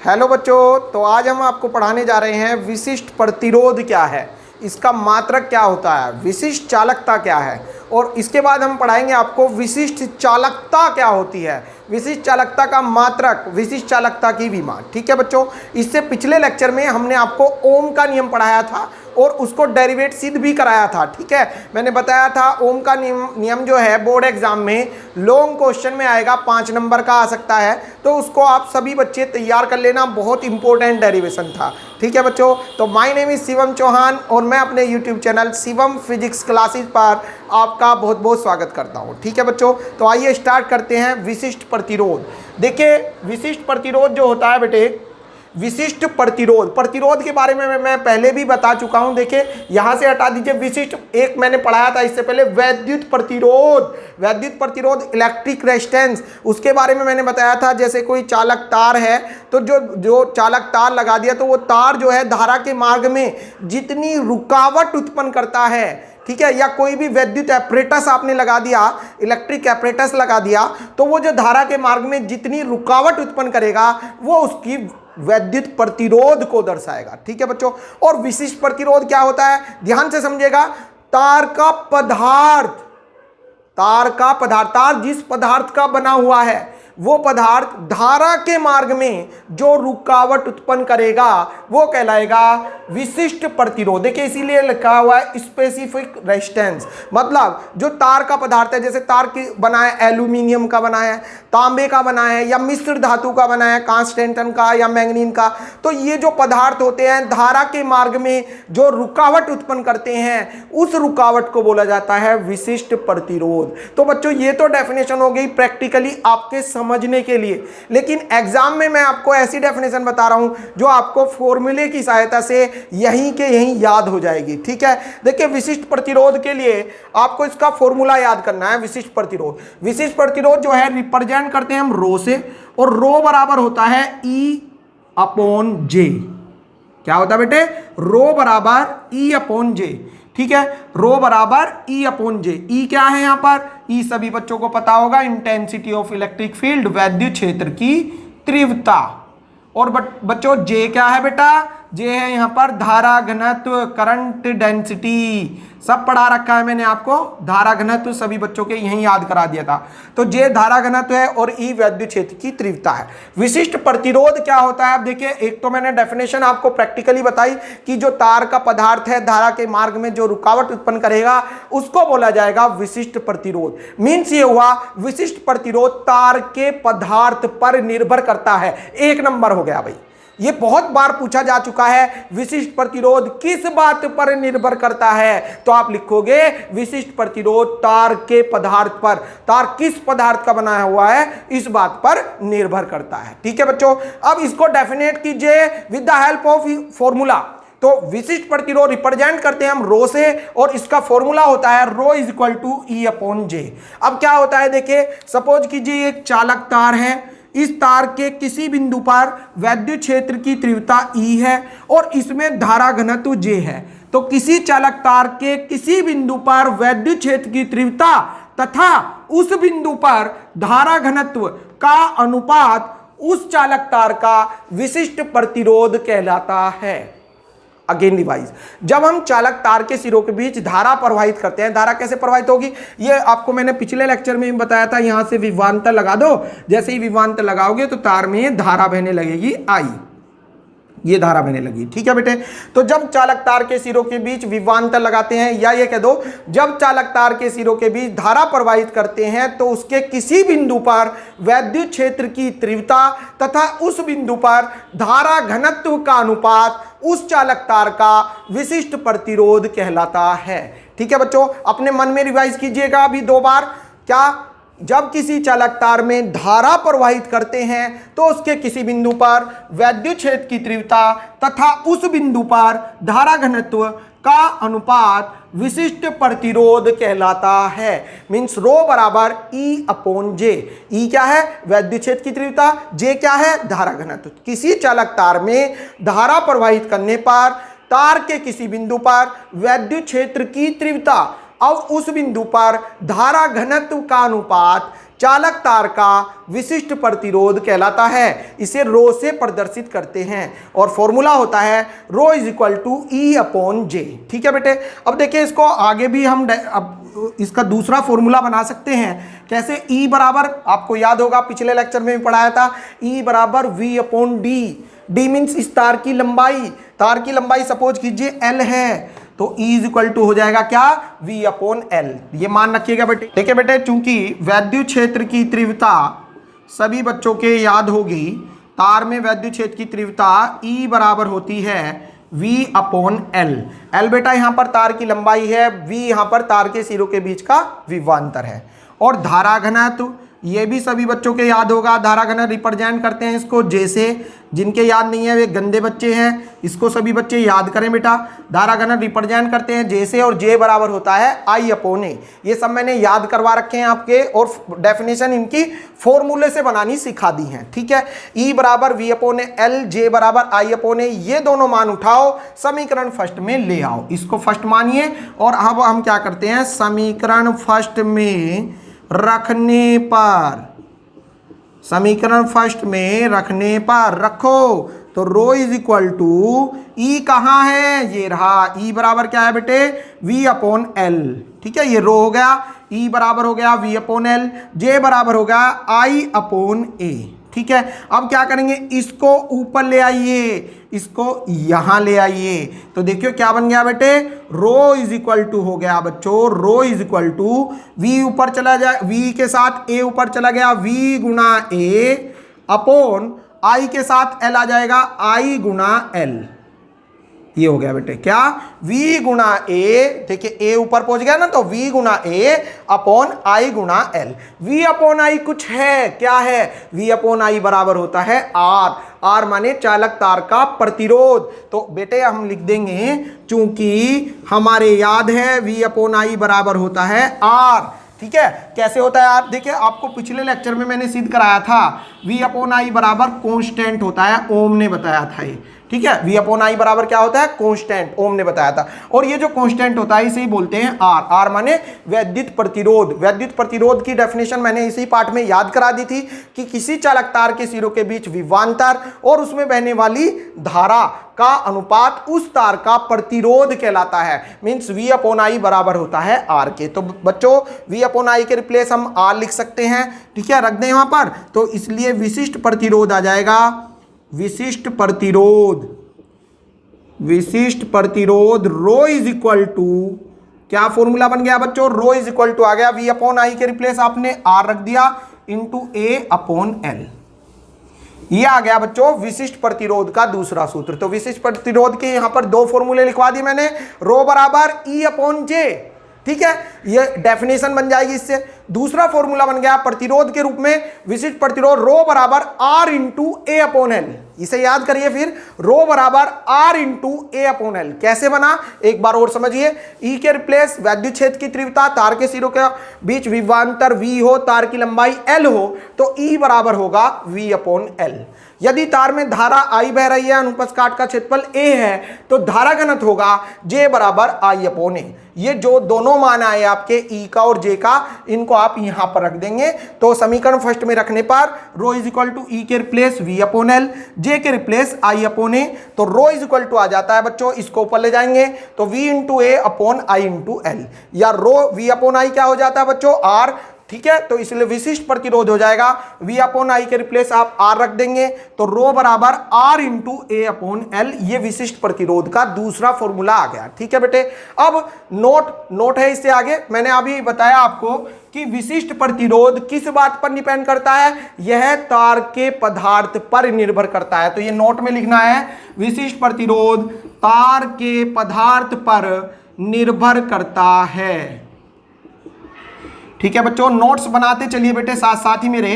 Hello बच्चों, तो आज हम आपको पढ़ाने जा रहे हैं विशिष्ट प्रतिरोध क्या है, इसका मात्रक क्या होता है, विशिष्ट चालकता क्या है, और इसके बाद हम पढ़ाएंगे आपको विशिष्ट चालकता क्या होती है, विशिष्ट चालकता का मात्रक, विशिष्ट चालकता की विमा। ठीक है बच्चों, इससे पिछले लेक्चर में हमने आपको ओम का नियम पढ़ाया था और उसको डेरिवेट सिद्ध भी कराया था। ठीक है, मैंने बताया था ओम का नियम जो है बोर्ड एग्जाम में लॉन्ग क्वेश्चन में आएगा, 5 नंबर का आ सकता है, तो उसको आप सभी बच्चे तैयार कर लेना, बहुत इंपॉर्टेंट डेरिवेशन था। ठीक है बच्चों, तो my name is Shivam Chauhan और मैं अपने YouTube channel Shivam physics classes पर आपका बहुत बहुत स्वागत करता हूँ। ठीक है बच्चों, तो आइए स्टार्ट करते हैं विशिष्ट प्रतिरोध। देखिए, विशिष्ट प्रतिरोध जो होता है बेटे, विशिष्ट प्रतिरोध, प्रतिरोध के बारे में मैं पहले भी बता चुका हूं। देखिए यहां से हटा दीजिए, विशिष्ट एक मैंने पढ़ाया था इससे पहले, वैद्युत प्रतिरोध। वैद्युत प्रतिरोध इलेक्ट्रिक रेजिस्टेंस, उसके बारे में मैंने बताया था। जैसे कोई चालक तार है तो जो चालक तार लगा दिया तो वो तार जो है धारा के मार्ग में जितनी रुकावट उत्पन्न करता है, ठीक है, या कोई भी वैद्युत एपरेटस आपने लगा दिया, इलेक्ट्रिक एपरेटस लगा दिया, तो वो जो धारा के मार्ग में जितनी रुकावट उत्पन्न करेगा वो उसकी वैद्युत प्रतिरोध को दर्शाएगा। ठीक है बच्चों, और विशिष्ट प्रतिरोध क्या होता है, ध्यान से समझिएगा। तार का पदार्थ, तार जिस पदार्थ का बना हुआ है वो पदार्थ धारा के मार्ग में जो रुकावट उत्पन्न करेगा वो कहलाएगा विशिष्ट प्रतिरोध। देखिए इसीलिए लिखा हुआ है स्पेसिफिक रेजिस्टेंस, मतलब जो तार का पदार्थ है, जैसे तार की बना है एल्यूमिनियम का बना है, तांबे का बना है, या मिश्र धातु का बना है, कांस्टेंटन का या मैंगनीन का, तो ये जो पदार्थ होते हैं धारा के मार्ग में जो रुकावट उत्पन्न करते हैं उस रुकावट को बोला जाता है विशिष्ट प्रतिरोध। तो बच्चों ये तो डेफिनेशन हो गई प्रैक्टिकली आपके समझने के लिए, लेकिन एग्जाम में मैं आपको ऐसी डेफिनेशन बता रहा हूं जो आपको फॉर्मूले की सहायता से यहीं के यहीं याद हो जाएगी। ठीक है, देखिए विशिष्ट प्रतिरोध के लिए आपको इसका फॉर्मूला याद करना है। विशिष्ट प्रतिरोध जो है रिप्रेजेंट करते हैं हम रो से, और रो बराबर होता है E अपॉन जे। क्या होता है बेटे, रो बराबर E अपॉन जे। ठीक है, रो बराबर E अपॉन जे। ई क्या है यहां पर, ई सभी बच्चों को पता होगा, इंटेंसिटी ऑफ इलेक्ट्रिक फील्ड, वैद्युत क्षेत्र की तीव्रता। और बच्चों जे क्या है बेटा, जे है यहां पर धारा घनत्व, करंट डेंसिटी, सब पढ़ा रखा है मैंने आपको। धारा घनत्व सभी बच्चों के यहीं याद करा दिया था। तो जे धारा घनत्व है और ई वैद्युत क्षेत्र की तीव्रता है। विशिष्ट प्रतिरोध क्या होता है, अब देखिए एक तो मैंने डेफिनेशन आपको प्रैक्टिकली बताई कि जो तार का पदार्थ है धारा के मार्ग में जो रुकावट उत्पन्न करेगा उसको बोला जाएगा विशिष्ट प्रतिरोध। मीन्स ये हुआ विशिष्ट प्रतिरोध तार के पदार्थ पर निर्भर करता है। 1 नंबर हो गया भाई, ये बहुत बार पूछा जा चुका है, विशिष्ट प्रतिरोध किस बात पर निर्भर करता है, तो आप लिखोगे विशिष्ट प्रतिरोध तार के पदार्थ पर, तार किस पदार्थ का बना हुआ है इस बात पर निर्भर करता है। ठीक है बच्चों, अब इसको डेफिनेट कीजिए with the help of formula. तो विशिष्ट प्रतिरोध रिप्रेजेंट करते हैं हम रो से, और इसका फॉर्मूला होता है rho is equal to E upon J. अब क्या होता है, देखिए सपोज कीजिए एक चालक तार है, इस तार के किसी बिंदु पर वैद्युत क्षेत्र की तीव्रता E है और इसमें धारा घनत्व J है। तो किसी चालक तार के किसी बिंदु पर वैद्युत क्षेत्र की तीव्रता तथा उस बिंदु पर धारा घनत्व का अनुपात उस चालक तार का विशिष्ट प्रतिरोध कहलाता है। अगेन रिवाइज, जब हम चालक तार के सिरों के बीच धारा प्रवाहित करते हैं, धारा कैसे प्रवाहित होगी ये आपको मैंने पिछले लेक्चर में भी बताया था। यहां से विभवांतर लगा दो, जैसे ही विभवांतर लगाओगे तो तार में धारा बहने लगेगी आई, ये धारा बहने लगी। ठीक है बेटे, तो जब चालक तार के सिरों के बीच विभवांतर लगाते हैं, या ये कह दो जब चालक तार के सिरों के बीच धारा प्रवाहित करते हैं तो उसके किसी बिंदु पर वैद्युत क्षेत्र की तीव्रता तथा उस बिंदु पर धारा घनत्व का अनुपात उस चालक तार का विशिष्ट प्रतिरोध कहलाता है। ठीक है बच्चों, अपने मन में रिवाइज कीजिएगा अभी 2 बार। क्या, जब किसी चालक तार में धारा प्रवाहित करते हैं तो उसके किसी बिंदु पर वैद्युत क्षेत्र की तीव्रता तथा उस बिंदु पर धारा घनत्व का अनुपात विशिष्ट प्रतिरोध कहलाता है। मीन्स रो बराबर E अपॉन जे। ई क्या है, वैद्युत क्षेत्र की तीव्रता, जे क्या है, धारा घनत्व। किसी चालक तार में धारा प्रवाहित करने पर तार के किसी बिंदु पर वैद्युत क्षेत्र की तीव्रता और उस बिंदु पर धारा घनत्व का अनुपात चालक तार का विशिष्ट प्रतिरोध कहलाता है। इसे रो से प्रदर्शित करते हैं और फॉर्मूला होता है rho is equal to E/J। ठीक है बेटे, अब देखिए इसको आगे भी हम अब इसका दूसरा फॉर्मूला बना सकते हैं। कैसे? E बराबर, आपको याद होगा पिछले लेक्चर में भी पढ़ाया था, E बराबर V/D। D मीन्स इस तार की लंबाई सपोज कीजिए L है, तो E इज इक्वल टू हो जाएगा क्या? V/L। ये मान रखिएगा बेटे। देखिए बेटे, चूंकि वैद्युत क्षेत्र की तीव्रता सभी बच्चों के याद होगी, तार में वैद्युत क्षेत्र की तीव्रता E बराबर होती है V/L। L बेटा यहाँ पर तार की लंबाई है, V यहाँ पर तार के सिरों के बीच का विभवांतर है। और धारा घनत्व, ये भी सभी बच्चों के याद होगा, धारा घनत्व रिप्रेजेंट करते हैं इसको जैसे, जिनके याद नहीं है वे गंदे बच्चे हैं, इसको सभी बच्चे याद करें बेटा। धारा घनत्व रिप्रेजेंट करते हैं जैसे, और J बराबर होता है I/A। ये सब मैंने याद करवा रखे हैं आपके, और डेफिनेशन इनकी फॉर्मूले से बनानी सिखा दी है। ठीक है, E बराबर V/L, J बराबर I/A। ये दोनों मान उठाओ, समीकरण फर्स्ट में ले आओ। इसको फर्स्ट मानिए, और अब हम क्या करते हैं, समीकरण फर्स्ट में रखने पर रखो तो रो इज इक्वल टू E कहाँ है? ये रहा। E बराबर क्या है बेटे? V/L। ठीक है, ये रो हो गया, E बराबर हो गया V/L, J बराबर हो गया I/A। ठीक है, अब क्या करेंगे, इसको ऊपर ले आइए, इसको यहां ले आइए, तो देखियो क्या बन गया बेटे, रो इज इक्वल टू हो गया बच्चों, रो इज इक्वल टू V ऊपर चला जाए, V के साथ A ऊपर चला गया, V Guna A upon I के साथ L आ जाएगा, I गुना L। ये हो गया बेटे क्या? V गुना A, देखिए A ऊपर पहुंच गया ना, तो V Guna A upon I Guna L। V/I कुछ है, क्या है? V/I बराबर होता है R। R माने चालक तार का प्रतिरोध। तो बेटे हम लिख देंगे, चूंकि हमारे याद है V/I बराबर होता है R। ठीक है, कैसे होता है आप देखिए, आपको पिछले लेक्चर में मैंने सिद्ध कराया था, V/I बराबर कांस्टेंट होता है, ओम ने बताया था ये। ठीक है, V/I बराबर क्या होता है? कांस्टेंट, ओम ने बताया था। और ये जो कांस्टेंट होता है इसे ही बोलते हैं R। R माने वैद्युत प्रतिरोध। वैद्युत प्रतिरोध की डेफिनेशन मैंने इसी पाठ में याद करा दी थी कि किसी चालक तार के सिरों के बीच विभवांतर और उसमें बहने वाली धारा का अनुपात उस तार का प्रतिरोध कहलाता है। मीन्स V/I बराबर होता है R के। तो बच्चों V/I के रिप्लेस हम R लिख सकते हैं। ठीक है, रख दें यहां पर, तो इसलिए विशिष्ट प्रतिरोध आ जाएगा, विशिष्ट प्रतिरोध रो इज इक्वल टू, क्या फॉर्मूला बन गया बच्चों? रो इज इक्वल टू आ गया, V/I के रिप्लेस आपने R रख दिया इंटू A/L। ये आ गया बच्चों विशिष्ट प्रतिरोध का दूसरा सूत्र। तो विशिष्ट प्रतिरोध के यहां पर दो फॉर्मूले लिखवा दिए मैंने, रो बराबर E/J। ठीक है, ये डेफिनेशन बन जाएगी इससे। दूसरा फॉर्मूला बन गया प्रतिरोध के रूप में, विशिष्ट प्रतिरोध रो बराबर R इंटू A/L। इसे याद करिए फिर, रो बराबर R इंटू A/L। कैसे बना एक बार और समझिए। E के रिप्लेस वैद्युत क्षेत्र की तीव्रता, तार के सिरों के बीच विभवांतर V हो, तार की लंबाई L हो, तो E बराबर होगा V/L। यदि तार में धारा I बह रही है, अनुप्रस्थ काट का क्षेत्रफल A है, तो धारा घनत्व होगा J बराबर I/A। ये जो दोनों मान आए आपके E का और J का, इनको आप यहां पर रख देंगे। तो समीकरण फर्स्ट में रखने पर रो इज इक्वल टू E के रिप्लेस V/L, J के रिप्लेस I/A। तो रो इज इक्वल टू आ जाता है बच्चों, इसको ऊपर ले जाएंगे तो V into A upon I into L, या रो V/I क्या हो जाता है बच्चों? R। ठीक है, तो इसलिए विशिष्ट प्रतिरोध हो जाएगा, V/I के रिप्लेस आप R रख देंगे, तो रो बराबर R इंटू A/L। ये विशिष्ट प्रतिरोध का दूसरा फॉर्मूला आ गया। ठीक है बेटे, अब नोट है इससे आगे। मैंने अभी बताया आपको कि विशिष्ट प्रतिरोध किस बात पर डिपेंड करता है, यह तार के पदार्थ पर निर्भर करता है। तो ये नोट में लिखना है, विशिष्ट प्रतिरोध तार के पदार्थ पर निर्भर करता है। ठीक है बच्चों, नोट्स बनाते चलिए बेटे साथ साथ ही मेरे।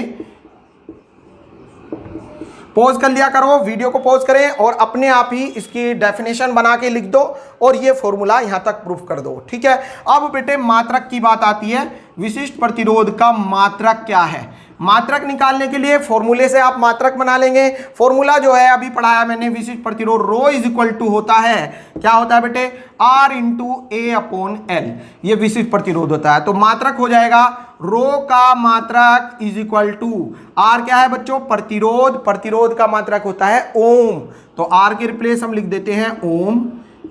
पॉज कर लिया करो, वीडियो को पॉज करें और अपने आप ही इसकी डेफिनेशन बना के लिख दो और ये फॉर्मूला यहां तक प्रूफ कर दो। ठीक है, अब बेटे मात्रक की बात आती है। विशिष्ट प्रतिरोध का मात्रक क्या है? मात्रक निकालने के लिए फॉर्मूले से आप मात्रक बना लेंगे। फॉर्मूला जो है अभी पढ़ाया मैंने, विशिष्ट प्रतिरोध रो इज इक्वल टू होता है, क्या होता है बेटे, R into A upon L, ये विशिष्ट प्रतिरोध होता है। तो मात्रक हो जाएगा रो का मात्रक इज इक्वल टू R, क्या है बच्चों, प्रतिरोध, प्रतिरोध का मात्रक होता है ओम, तो R के रिप्लेस हम लिख देते हैं ओम,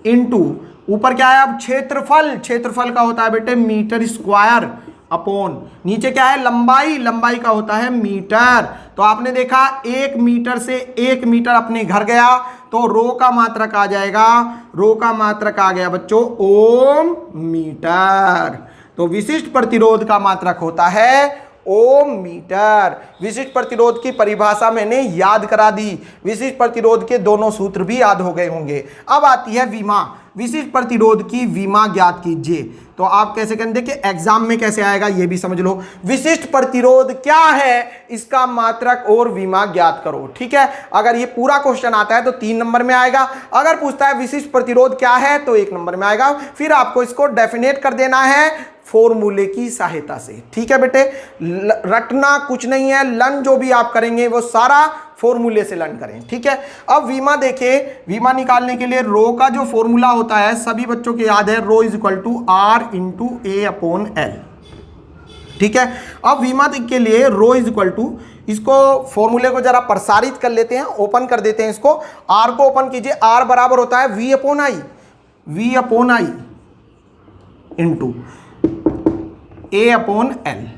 इंटू ऊपर क्या है अब क्षेत्रफल, क्षेत्रफल का होता है बेटे मीटर स्क्वायर, अपॉन नीचे क्या है लंबाई, लंबाई का होता है मीटर। तो आपने देखा 1 मीटर से 1 मीटर अपने घर गया, तो रो का मात्रक आ जाएगा, रो का मात्रक आ गया बच्चों ओम मीटर। तो विशिष्ट प्रतिरोध का मात्रक होता है ओम मीटर। विशिष्ट प्रतिरोध की परिभाषा मैंने याद करा दी, विशिष्ट प्रतिरोध के दोनों सूत्र भी याद हो गए होंगे। अब आती है विमा, विशिष्ट प्रतिरोध की विमा ज्ञात कीजिए। तो आप कैसे करें, देखिए एग्जाम में कैसे आएगा ये भी समझ लो। विशिष्ट प्रतिरोध क्या है, इसका मात्रक और विमा ज्ञात करो, ठीक है। अगर ये पूरा क्वेश्चन आता है तो 3 नंबर में आएगा, अगर पूछता है विशिष्ट प्रतिरोध क्या है तो 1 नंबर में आएगा। फिर आपको इसको डेफिनेट कर देना है फॉर्मूले की सहायता से, ठीक है बेटे। रटना कुछ नहीं है, लर्न जो भी आप करेंगे वो सारा फॉर्मूले से लर्न करें, ठीक है। अब विमा देखिए, विमा निकालने के लिए रो का जो फॉर्मूला होता है सभी बच्चों को याद है, rho is equal to R into A upon L, ठीक है। अब विमा के लिए रो इज इक्वल टू, इसको फॉर्मूले को जरा प्रसारित कर लेते हैं, ओपन कर देते हैं इसको, R को ओपन कीजिए, R बराबर होता है V upon I, V upon I into A upon L,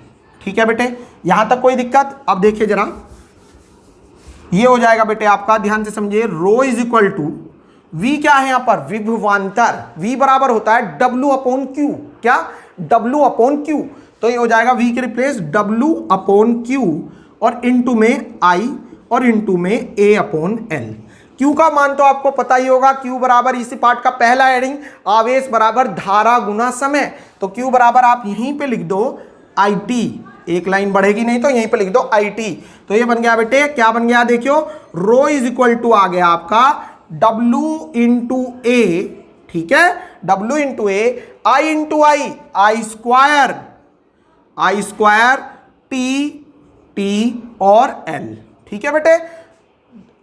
ठीक है बेटे। यहां तक कोई दिक्कत? अब देखिए जरा, ये हो जाएगा बेटे आपका, ध्यान से समझिए, रो इज इक्वल टू वी क्या है यहां पर, विभवांतर, वी बराबर होता है W अपॉन क्यू, क्या, W अपॉन क्यू। तो ये हो जाएगा वी के रिप्लेस W अपॉन क्यू और इंटू में I और इंटू में A अपॉन एल। Q का मान तो आपको पता ही होगा, Q बराबर इसी पार्ट का पहला हेडिंग, आवेश बराबर धारा गुना समय। तो Q बराबर आप यहीं पे लिख दो IT, एक लाइन बढ़ेगी नहीं तो यहीं पे लिख दो IT। तो ये बन गया बेटे, क्या बन गया देखियो, रो इज इक्वल टू आ गया आपका W इंटू ए, ठीक है, W into A, I into I square, I square T और L, ठीक है बेटे।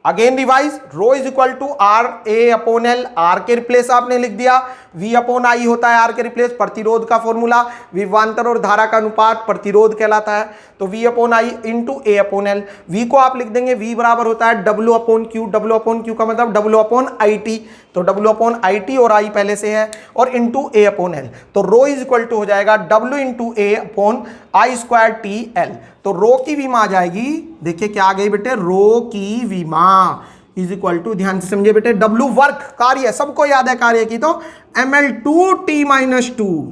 Again revise, rho is equal to R A upon L, R के रिप्लेस आपने लिख दिया, V अपॉन आई होता है R के रिप्लेस, प्रतिरोध का फॉर्मूला, विभवांतर और धारा का अनुपात प्रतिरोध कहलाता है। तो V upon I into A upon L, V को आप लिख देंगे, V बराबर होता है W upon Q, W upon Q का मतलब W अपॉन आई टी, तो W अपॉन आई टी और I पहले से है, और इंटू ए अपॉन एल। तो रो इज इक्वल टू हो जाएगा W into A upon I square T L. तो रो की विमा आ जाएगी, देखिए क्या आ गई बेटे, रो की विमा इज इक्वल टू, ध्यान से समझिए बेटे, W वर्क कार्य, सबको याद है कार्य की, तो ml2t माइनस 2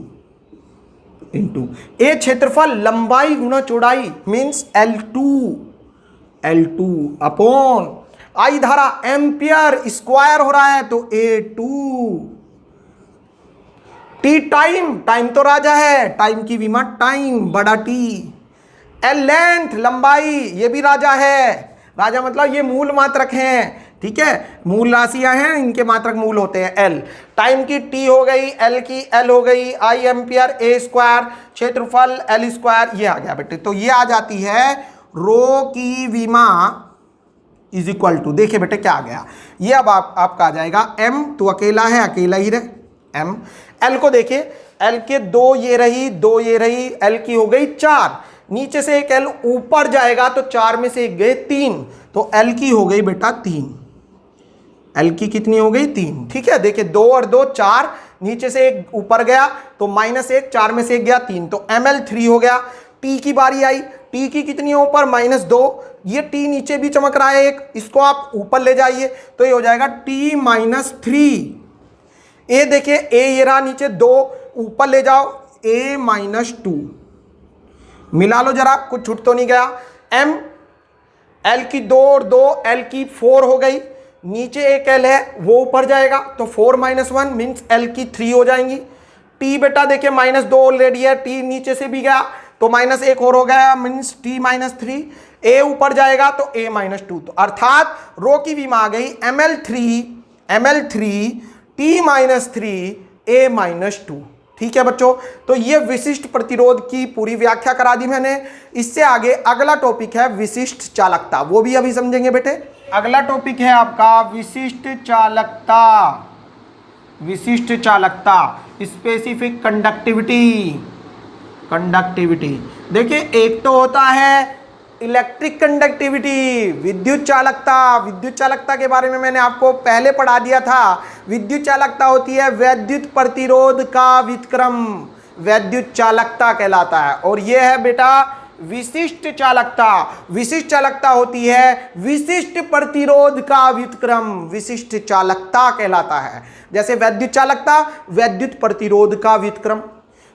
इंटू ए क्षेत्रफल, लंबाई गुना चौड़ाई मीन्स L2 अपॉन आई धारा, एम्पियर स्क्वायर हो रहा है तो A2, T टाइम, टाइम तो राजा है, टाइम की विमा टाइम बड़ा T, L लेंथ लंबाई, ये भी राजा है, राजा मतलब ये मूल मात्रक हैं, ठीक है, मूल राशियां हैं, इनके मात्रक मूल होते हैं L। टाइम की T हो गई, L की L हो गई, I एम्पियर, A स्क्वायर, क्षेत्रफल L स्क्वायर, ये आ गया बेटे। तो ये आ जाती है रो की विमा इज इक्वल टू, देखिए बेटे क्या आ गया, ये अब आपका आ जाएगा M, तो अकेला है, अकेला ही रहे M। L को देखिए, L के 2 ये रही, 2 ये रही, L की हो गई 4, नीचे से एक L ऊपर जाएगा तो 4 में से एक गए 3, तो L की हो गई बेटा 3, L की कितनी हो गई 3, ठीक है। देखिए 2 और 2 4, नीचे से एक ऊपर गया तो -1, 4 में से एक गया 3, तो ml3 हो गया। T की बारी आई, T की कितनी है ऊपर, -2, ये T नीचे भी चमक रहा है एक, इसको आप ऊपर ले जाइए तो ये हो जाएगा T-3। ए देखिए, ए ये रहा नीचे, 2 ऊपर ले जाओ, A-2, मिला लो जरा, कुछ छूट तो नहीं गया। M, L की 2 और 2, L की 4 हो गई, नीचे एक L है वो ऊपर जाएगा तो 4 - 1 मीन्स L की 3 हो जाएंगी। T बेटा देखिए -2 ऑलरेडी है, T नीचे से भी गया तो -1 और हो गया मीन्स T-3, A ऊपर जाएगा तो A-2, तो अर्थात रो की विमा आ गई ml3 T-3 A-2, ठीक है बच्चों, तो ये विशिष्ट प्रतिरोध की पूरी व्याख्या करा दी मैंने। इससे आगे अगला टॉपिक है विशिष्ट चालकता, वो भी अभी समझेंगे बेटे। अगला टॉपिक है आपका विशिष्ट चालकता। विशिष्ट चालकता, स्पेसिफिक कंडक्टिविटी। कंडक्टिविटी देखिए, एक तो होता है इलेक्ट्रिक कंडक्टिविटी, विद्युत चालकता। विद्युत चालकता के बारे में मैंने आपको पहले पढ़ा दिया था। विद्युत चालकता होती है वैद्युत प्रतिरोध का व्युत्क्रम, वैद्युत चालकता कहलाता है। और यह है बेटा विशिष्ट चालकता। विशिष्ट चालकता होती है विशिष्ट प्रतिरोध का व्युत्क्रम, विशिष्ट चालकता कहलाता है। जैसे वैद्युत चालकता वैद्युत प्रतिरोध का व्युत्क्रम,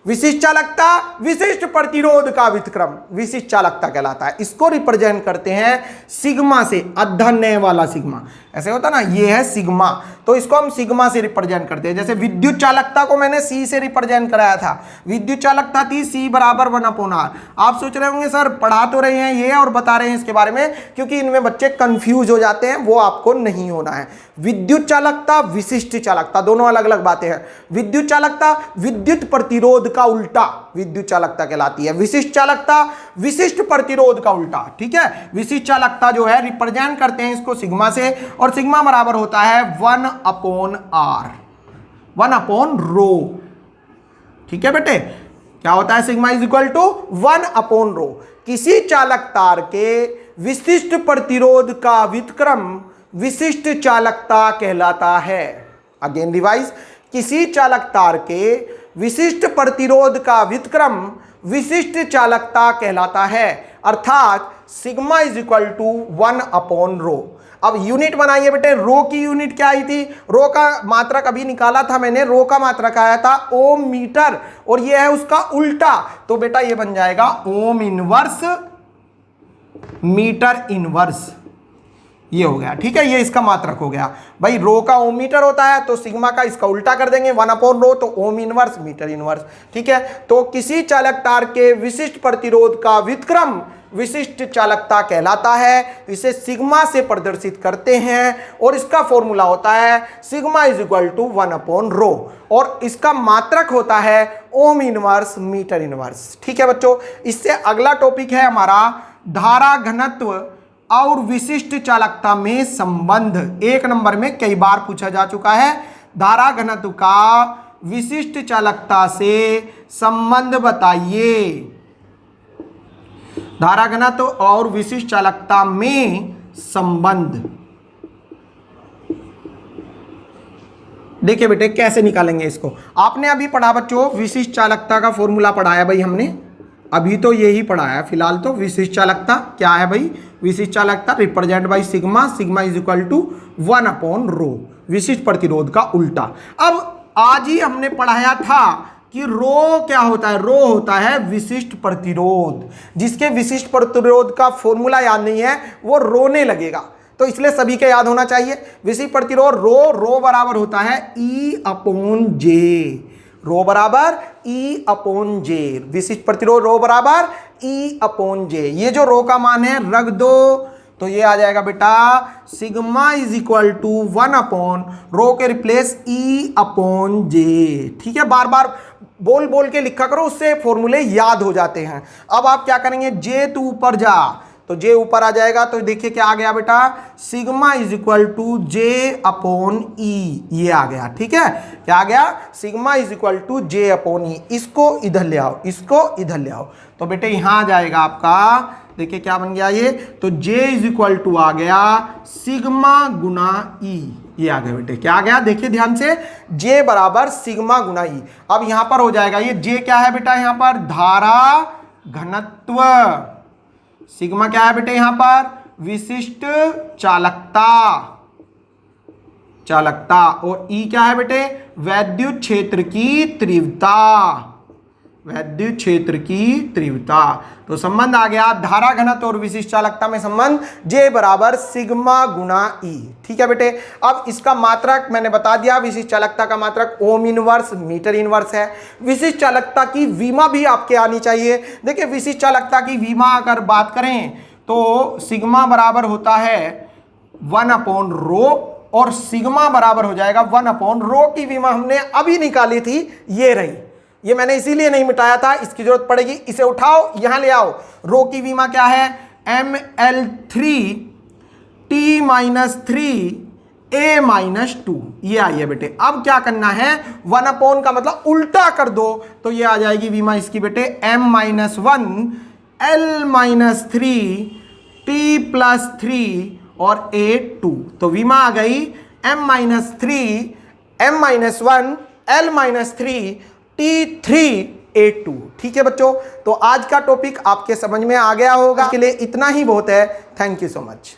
विशिष्ट चालकता विशिष्ट प्रतिरोध का व्युत्क्रम, विशिष्ट चालकता कहलाता है। इसको रिप्रेजेंट करते हैं सिग्मा से, अधन्य वाला सिग्मा ऐसे होता ना, ये है सिग्मा, तो इसको हम सिग्मा से रिप्रेजेंट करते हैं। जैसे विद्युत चालकता को मैंने सी से रिप्रेजेंट कराया था। विद्युत चालकता थी सी बराबर 1/r। आप सोच रहे होंगे सर पढ़ा तो रहे हैं ये और बता रहे हैं इसके बारे में, क्योंकि इनमें बच्चे कंफ्यूज हो जाते हैं, वो आपको नहीं होना है। विद्युत चालकता विशिष्ट चालकता दोनों अलग अलग बातें हैं। विद्युत चालकता विद्युत प्रतिरोध का उल्टा विद्युत चालकता कहलाती है। विशिष्ट चालकता विशिष्ट प्रतिरोध का उल्टा, ठीक है। विशिष्ट चालकता जो है रिप्रेजेंट करते हैं इसको सिग्मा से, और सिग्मा बराबर होता है 1/r, 1/ρ, ठीक है बेटे। क्या होता है सिग्मा इज इक्वल टू 1/ρ। किसी चालक तार के विशिष्ट प्रतिरोध का व्युत्क्रम विशिष्ट चालकता कहलाता है। अगेन रिवाइज, किसी चालक तार के विशिष्ट प्रतिरोध का व्युत्क्रम विशिष्ट चालकता कहलाता है, अर्थात सिग्मा इज इक्वल टू 1/ρ। अब यूनिट बनाइए बेटे, रो की यूनिट क्या आई थी? रो का मात्रक अभी निकाला था मैंने, रो का मात्रक आया था ओम मीटर, और ये है उसका उल्टा, तो बेटा ये बन जाएगा ओम इनवर्स मीटर इनवर्स, ये हो गया, ठीक है। ये इसका मात्रक हो गया भाई। रो का ओम मीटर होता है तो सिग्मा का इसका उल्टा कर देंगे 1/ρ, तो ओम इनवर्स मीटर इनवर्स, ठीक है। तो किसी चालक तार के विशिष्ट प्रतिरोध का व्युत्क्रम विशिष्ट चालकता कहलाता है। इसे सिग्मा से प्रदर्शित करते हैं और इसका फॉर्मूला होता है सिग्मा इज इक्वल टू 1/ρ, और इसका मात्रक होता है ओम इनवर्स मीटर इनवर्स, ठीक है बच्चों। इससे अगला टॉपिक है हमारा धारा घनत्व और विशिष्ट चालकता में संबंध। 1 नंबर में कई बार पूछा जा चुका है। धारा घनत्व का विशिष्ट चालकता से संबंध बताइए। धारा घनत्व और विशिष्ट चालकता में संबंध देखिए बेटे कैसे निकालेंगे इसको। आपने अभी पढ़ा बच्चों, विशिष्ट चालकता का फॉर्मूला पढ़ाया भाई हमने, अभी तो यही पढ़ाया फिलहाल। तो विशिष्ट चालकता क्या है भाई? विशिष्ट चालकता represent by sigma, sigma is equal to 1/ρ, विशिष्ट प्रतिरोध का उल्टा। अब आज ही हमने पढ़ाया था कि रो क्या होता है? रो होता है विशिष्ट प्रतिरोध। जिसके विशिष्ट प्रतिरोध का फॉर्मूला याद नहीं है वो रोने लगेगा, तो इसलिए सभी के याद होना चाहिए। विशिष्ट प्रतिरोध रो बराबर होता है E/J, रो बराबर E/J, विशिष्ट प्रतिरोध रो बराबर E/J। ये जो रो का मान है रख दो, तो ये आ जाएगा बेटा सिग्मा इज इक्वल टू 1/ρ के रिप्लेस E/J, ठीक है। बार बार बोल बोल के लिखा करो, उससे फॉर्मूले याद हो जाते हैं। अब आप क्या करेंगे, जे तू ऊपर जा, तो जे ऊपर आ जाएगा, तो देखिए क्या आ गया बेटा, sigma is equal to J/E, ये आ गया, ठीक है। क्या आ गया? Sigma is equal to J/E। इसको इधर ले आओ, इसको इधर ले आओ, तो बेटे यहां आ जाएगा आपका, देखिए क्या बन गया ये, तो J इज इक्वल टू आ गया सिग्मा गुना E, ये आ गया बेटे। क्या आ गया देखिए ध्यान से, J बराबर सिग्मा गुना E। अब यहां पर हो जाएगा ये J क्या है बेटा, यहां पर धारा घनत्व, सिग्मा क्या है बेटे यहां पर, विशिष्ट चालकता, और E क्या है बेटे, वैद्युत क्षेत्र की तीव्रता, वैद्युत क्षेत्र की तीव्रता। तो संबंध आ गया धारा घनत्व और विशिष्ट चालकता में संबंध J बराबर सिग्मा गुना E, ठीक है बेटे। अब इसका मात्रक मैंने बता दिया, विशिष्ट चालकता का मात्रक ओम इनवर्स मीटर इनवर्स है। विशिष्ट चालकता की विमा भी आपके आनी चाहिए। देखिए विशिष्ट चालकता की विमा अगर बात करें तो सिग्मा बराबर होता है 1/ρ, और सिग्मा बराबर हो जाएगा 1/ρ की विमा हमने अभी निकाली थी, ये रही ये मैंने इसीलिए नहीं मिटाया था, इसकी जरूरत पड़ेगी, इसे उठाओ यहां ले आओ। रो की वीमा क्या है, ml3t-3a-2 ये आई है बेटे। अब क्या करना है, 1 अपॉन का मतलब उल्टा कर दो तो ये आ जाएगी वीमा इसकी बेटे m-1l-3t+3 और a2। तो वीमा आ गई m-3 ठीक है बच्चों। तो आज का टॉपिक आपके समझ में आ गया होगा, इसके लिए इतना ही बहुत है। Thank you so much.